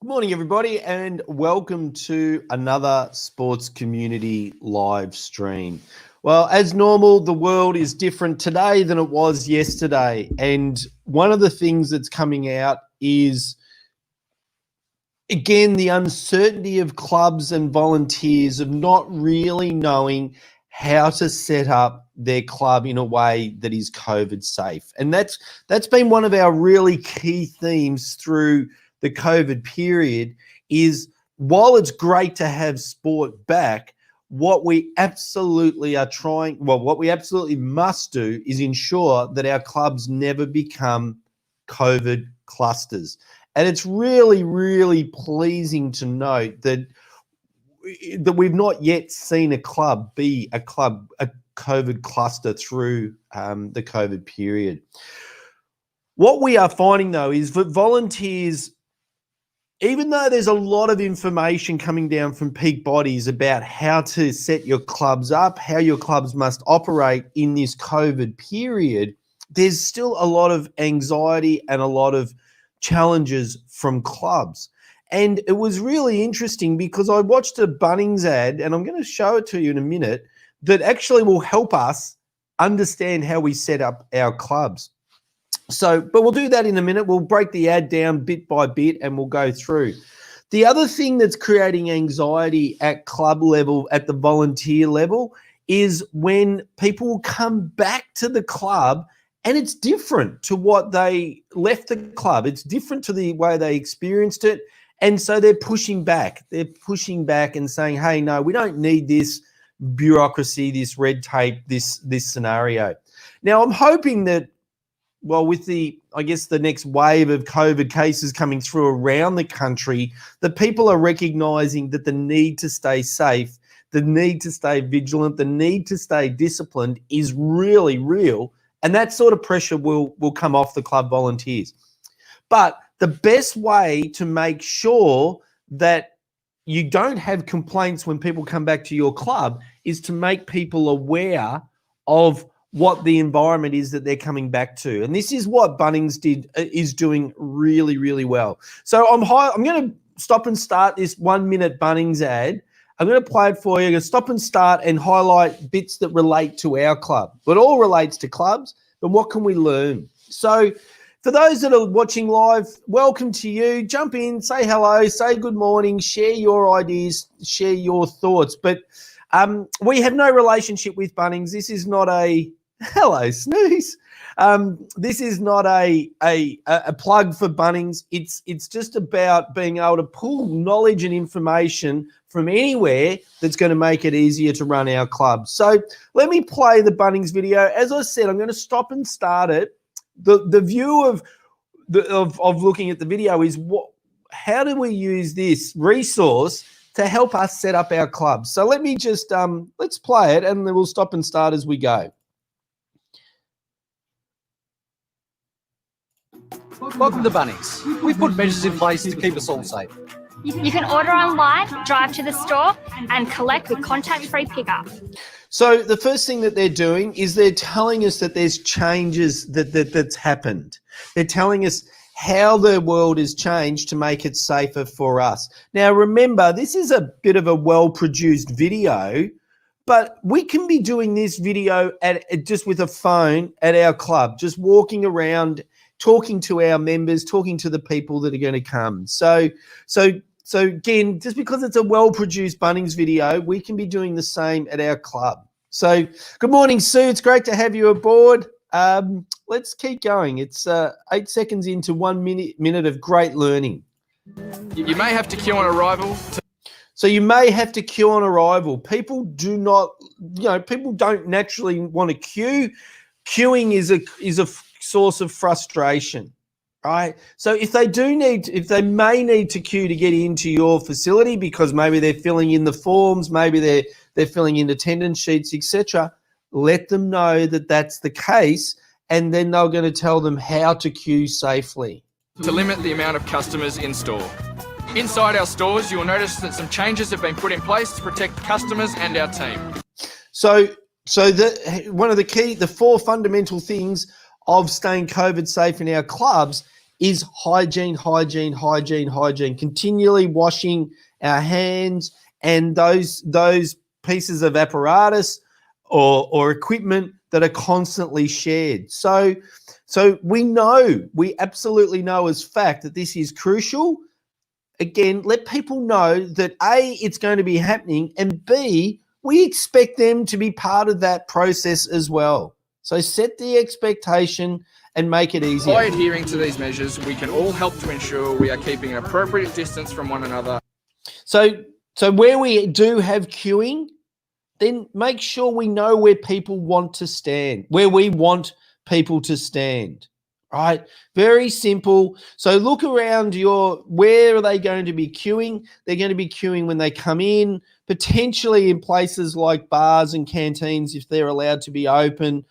Good morning, everybody, and welcome to another Sports Community live stream. Well, as normal, the world is different today than it was yesterday. And one of the things that's coming out is, again, the uncertainty of clubs and volunteers of not really knowing how to set up their club in a way that is COVID safe. And that's been one of our really key themes through the COVID period is, while it's great to have sport back, what we absolutely must do is ensure that our clubs never become COVID clusters. And it's really, really pleasing to note that we've not yet seen a club be a COVID cluster through the COVID period. What we are finding, though, is that volunteers, even though there's a lot of information coming down from peak bodies about how to set your clubs up, how your clubs must operate in this COVID period, there's still a lot of anxiety and a lot of challenges from clubs. And it was really interesting because I watched a Bunnings ad, and I'm going to show it to you in a minute, that actually will help us understand how we set up our clubs. But we'll do that in a minute. We'll break the ad down bit by bit and we'll go through. The other thing that's creating anxiety at club level, at the volunteer level, is when people come back to the club and it's different to what they left the club. It's different to the way they experienced it. And so they're pushing back. They're pushing back and saying, hey, no, we don't need this bureaucracy, this red tape, this scenario. Now, I'm hoping that, well, with the next wave of COVID cases coming through around the country, that people are recognising that the need to stay safe, the need to stay vigilant, the need to stay disciplined is really real. And that sort of pressure will come off the club volunteers. But the best way to make sure that you don't have complaints when people come back to your club is to make people aware of what the environment is that they're coming back to. And this is what Bunnings is doing really, really well. So I'm going to stop and start this 1 minute Bunnings ad. I'm going to play it for you. I'm going to stop and start and highlight bits that relate to our club. But it all relates to clubs, but what can we learn? So for those that are watching live, welcome to you. Jump in, say hello, say good morning, share your ideas, share your thoughts. But we have no relationship with Bunnings. This is not a hello, Snooze. This is not a plug for Bunnings. It's just about being able to pull knowledge and information from anywhere that's going to make it easier to run our club. So let me play the Bunnings video. As I said, I'm going to stop and start it. The view of looking at the video is how do we use this resource to help us set up our club? So let me just let's play it, and then we'll stop and start as we go. Welcome to Bunnings. We put measures in place to keep us all safe. You can order online, drive to the store, and collect with contact-free pickup. So the first thing that they're doing is they're telling us that there's changes that's happened. They're telling us how the world has changed to make it safer for us. Now, remember, this is a bit of a well-produced video, but we can be doing this video just with a phone at our club, just walking around, talking to our members, talking to the people that are going to come. So again, just because it's a well-produced Bunnings video, we can be doing the same at our club. So good morning, Sue. It's great to have you aboard. Let's keep going. It's 8 seconds into 1 minute of great learning. You may have to queue on arrival. So you may have to queue on arrival. People do not, people don't naturally want to queue. Queuing is a source of frustration, right? So if they may need to queue to get into your facility because maybe they're filling in the forms, maybe they're filling in attendance sheets, etc., let them know that that's the case, and then they're going to tell them how to queue safely. To limit the amount of customers in store. Inside our stores, you will notice that some changes have been put in place to protect customers and our team. So one of the 4 fundamental things of staying COVID safe in our clubs is hygiene, hygiene, hygiene, hygiene, continually washing our hands and those pieces of apparatus or equipment that are constantly shared. So we absolutely know as fact that this is crucial. Again, let people know that A, it's going to be happening, and B, we expect them to be part of that process as well. So set the expectation and make it easier. By adhering to these measures, we can all help to ensure we are keeping an appropriate distance from one another. So where we do have queuing, then make sure we know where people want to stand, where we want people to stand, right? Very simple. So look around where are they going to be queuing? They're going to be queuing when they come in, potentially in places like bars and canteens if they're allowed to be open.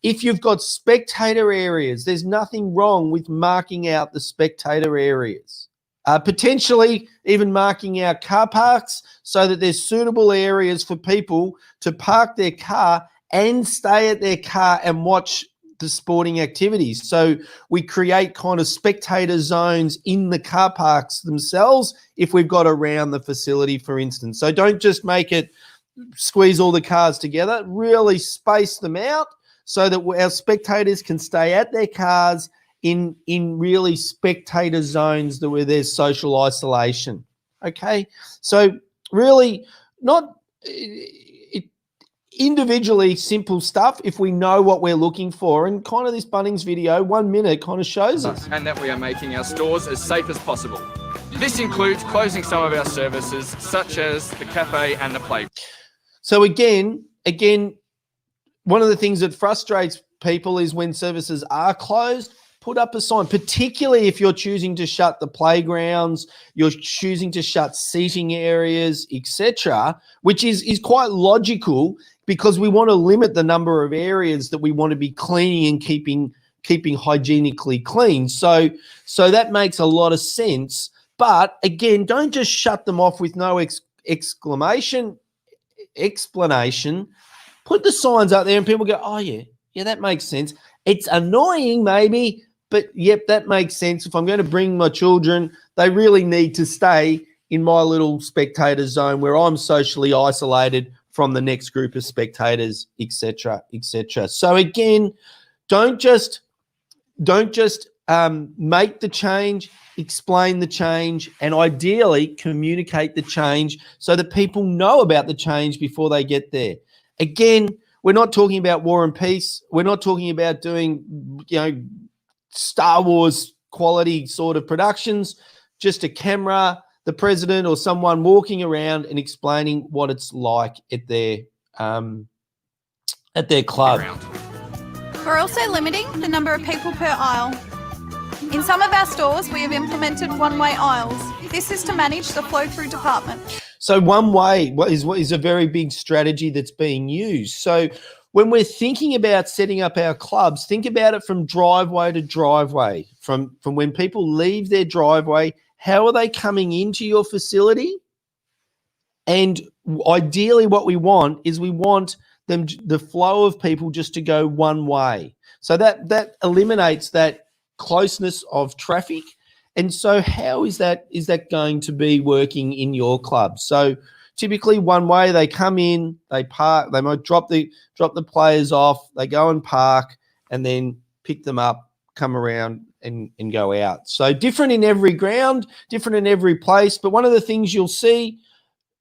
If you've got spectator areas, there's nothing wrong with marking out the spectator areas. Potentially even marking out car parks so that there's suitable areas for people to park their car and stay at their car and watch the sporting activities. So we create kind of spectator zones in the car parks themselves if we've got around the facility, for instance. So don't just make it squeeze all the cars together, really space them out so that our spectators can stay at their cars in really spectator zones where there's social isolation, okay? So really not individually simple stuff if we know what we're looking for, and kind of this Bunnings video, 1 minute, kind of shows us. And that we are making our stores as safe as possible. This includes closing some of our services, such as the cafe and the play. So again, one of the things that frustrates people is when services are closed, put up a sign, particularly if you're choosing to shut the playgrounds, you're choosing to shut seating areas, etc., which is quite logical because we want to limit the number of areas that we want to be cleaning and keeping hygienically clean. So that makes a lot of sense. But again, don't just shut them off with no explanation. Put the signs out there and people go, oh yeah, that makes sense. It's annoying maybe, but yep, that makes sense. If I'm going to bring my children, they really need to stay in my little spectator zone where I'm socially isolated from the next group of spectators, etc., etc. So again, don't just make the change, explain the change, and ideally communicate the change so that people know about the change before they get there. Again, we're not talking about War and Peace. We're not talking about doing, Star Wars quality sort of productions, just a camera, the president or someone walking around and explaining what it's like at their club. We're also limiting the number of people per aisle. In some of our stores, we have implemented one-way aisles. This is to manage the flow-through department. So one way is a very big strategy that's being used. So when we're thinking about setting up our clubs, think about it from driveway to driveway, from when people leave their driveway, how are they coming into your facility? And ideally what we want is the flow of people just to go one way. So that eliminates that closeness of traffic. And so how is that going to be working in your club? So typically one way, they come in, they park, they might drop the players off, they go and park and then pick them up, come around and go out. So different in every ground, different in every place. But one of the things you'll see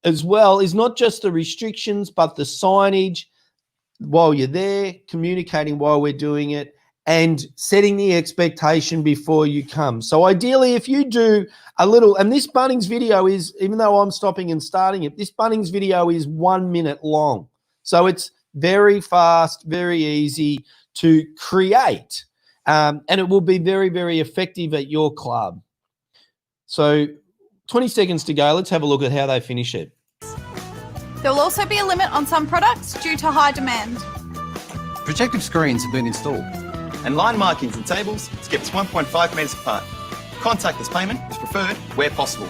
as well is not just the restrictions, but the signage while you're there, communicating while we're doing it, and setting the expectation before you come. So ideally, if you do a little, and this Bunnings video is, even though I'm stopping and starting it, this Bunnings video is 1 minute long. So it's very fast, very easy to create, and it will be very, very effective at your club. So 20 seconds to go. Let's have a look at how they finish it. There will also be a limit on some products due to high demand. Protective screens have been installed. And line markings and tables is kept 1.5 metres apart. Contactless payment is preferred where possible.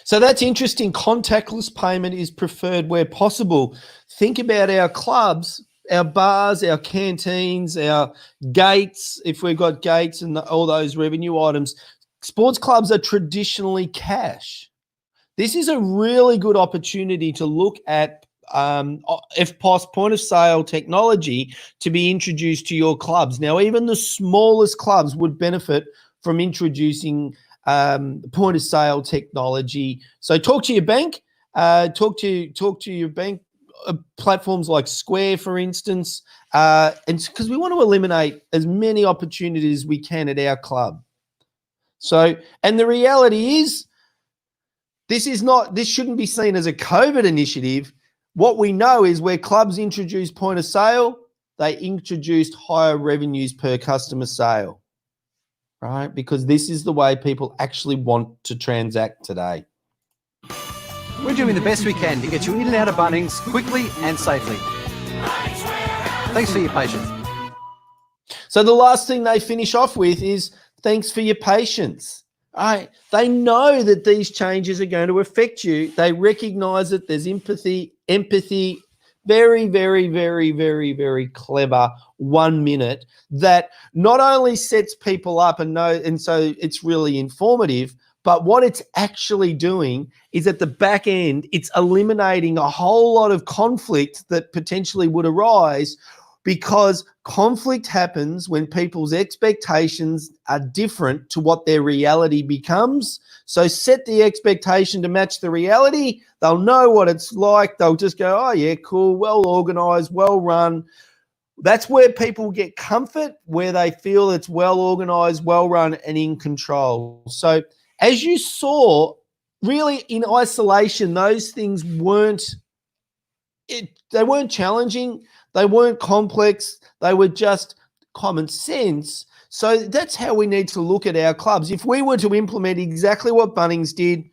So that's interesting. Contactless payment is preferred where possible. Think about our clubs. our bars, our canteens, our gates, if we've got gates and all those revenue items, sports clubs are traditionally cash. This is a really good opportunity to look at FPOS point of sale technology to be introduced to your clubs. Now, even the smallest clubs would benefit from introducing point of sale technology. So talk to your bank, talk to your bank, platforms like Square, for instance, and because we want to eliminate as many opportunities as we can at our club. So, and the reality is, this shouldn't be seen as a COVID initiative. What we know is where clubs introduce point of sale, they introduced higher revenues per customer sale, right? Because this is the way people actually want to transact today. We're doing the best we can to get you in and out of Bunnings quickly and safely. Thanks for your patience. So the last thing they finish off with is thanks for your patience. They know that these changes are going to affect you. They recognize that there's empathy, very, very, very, very, very clever 1 minute that not only sets people up and so it's really informative, but what it's actually doing is at the back end, it's eliminating a whole lot of conflict that potentially would arise, because conflict happens when people's expectations are different to what their reality becomes. So set the expectation to match the reality. They'll know what it's like. They'll just go, oh yeah, cool, well organized, well run. That's where people get comfort, where they feel it's well organized, well run, and in control. So as you saw, really in isolation, those things weren't challenging. They weren't complex. They were just common sense. So that's how we need to look at our clubs. If we were to implement exactly what Bunnings did,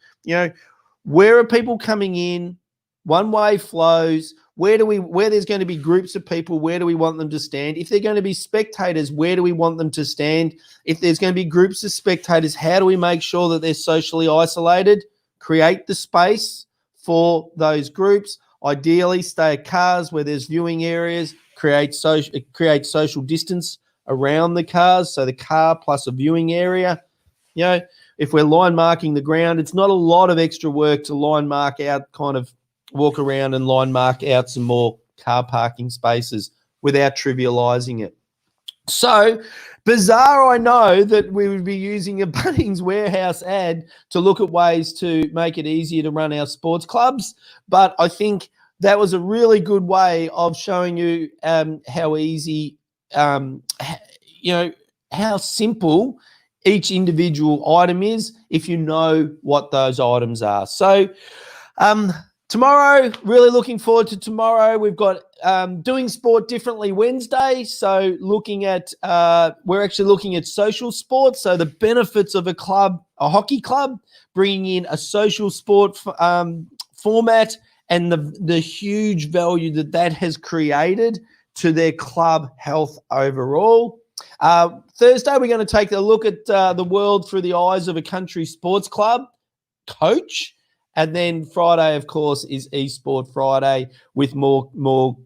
where are people coming in? One-way flows. Where there's going to be groups of people, where do we want them to stand? If they're going to be spectators, where do we want them to stand? If there's going to be groups of spectators, how do we make sure that they're socially isolated? Create the space for those groups. Ideally, stay at cars where there's viewing areas, create social distance around the cars, so the car plus a viewing area. If we're line marking the ground, it's not a lot of extra work to line mark out, kind of walk around and line mark out some more car parking spaces without trivializing it. So bizarre, I know, that we would be using a Bunnings Warehouse ad to look at ways to make it easier to run our sports clubs, but I think that was a really good way of showing you how easy, how simple each individual item is if you know what those items are. So tomorrow, really looking forward to tomorrow. We've got Doing Sport Differently Wednesday. So we're actually looking at social sports. So the benefits of a hockey club, bringing in a social sport format, and the huge value that has created to their club health overall. Thursday, we're going to take a look at the world through the eyes of a country sports club coach. And then Friday, of course, is eSport Friday with more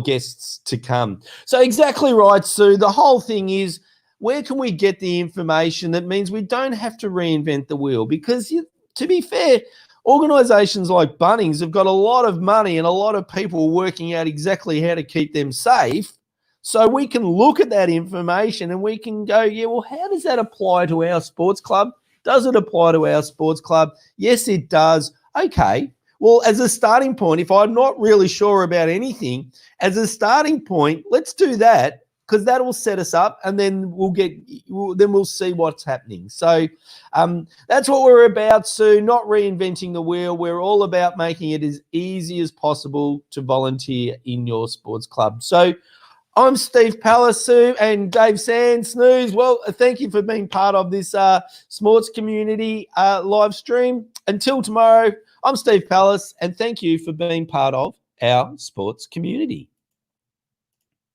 guests to come. So exactly right, Sue. The whole thing is, where can we get the information that means we don't have to reinvent the wheel? Because to be fair, organisations like Bunnings have got a lot of money and a lot of people working out exactly how to keep them safe. So we can look at that information and we can go, yeah, well, how does that apply to our sports club? Does it apply to our sports club? Yes, it does. Okay. Well, as a starting point, if I'm not really sure about anything, as a starting point, let's do that, because that will set us up, and then we'll see what's happening. So that's what we're about, Sue, not reinventing the wheel. We're all about making it as easy as possible to volunteer in your sports club. So I'm Steve Pallas, Sue, and Dave Sands, Snooze. Well, thank you for being part of this sports community live stream. Until tomorrow, I'm Steve Pallas, and thank you for being part of our sports community.